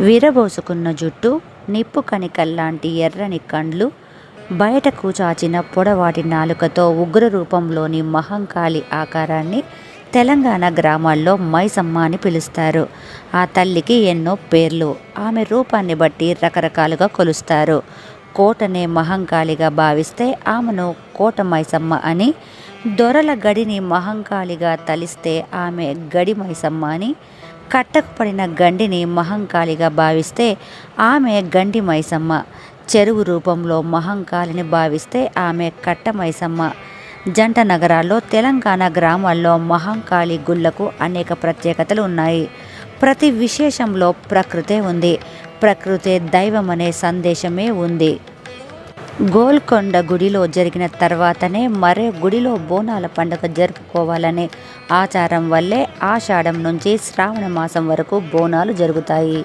విరబోసుకున్న జుట్టు, నిప్పు కణికల్లాంటి ఎర్రని కండ్లు, బయటకు చాచిన పొడవాటి నాలుకతో ఉగ్ర రూపంలోని మహంకాళి ఆకారాన్ని తెలంగాణ గ్రామాల్లో మైసమ్మ అని పిలుస్తారు. ఆ తల్లికి ఎన్నో పేర్లు, ఆమె రూపాన్ని బట్టి రకరకాలుగా కొలుస్తారు. కోటనే మహంకాళిగా భావిస్తే ఆమెను కోట మైసమ్మ అని, దొరల గడిని మహంకాళిగా తలిస్తే ఆమె గడి మైసమ్మ అని, కట్టకు పడిన గండిని మహంకాళిగా భావిస్తే ఆమె గండి మైసమ్మ, చెరువు రూపంలో మహంకాళిని భావిస్తే ఆమె కట్ట మైసమ్మ. జంట నగరాల్లో, తెలంగాణ గ్రామాల్లో మహంకాళి గుళ్లకు అనేక ప్రత్యేకతలు ఉన్నాయి. ప్రతి విశేషంలో ప్రకృతే ఉంది, ప్రకృతే దైవమనే సందేశమే ఉంది. గోల్కొండ గుడిలో జరిగిన తర్వాతనే మరే గుడిలో బోనాల పండుగ జరుపుకోవాలనే ఆచారం వల్లే ఆషాఢం నుంచి శ్రావణ మాసం వరకు బోనాలు జరుగుతాయి.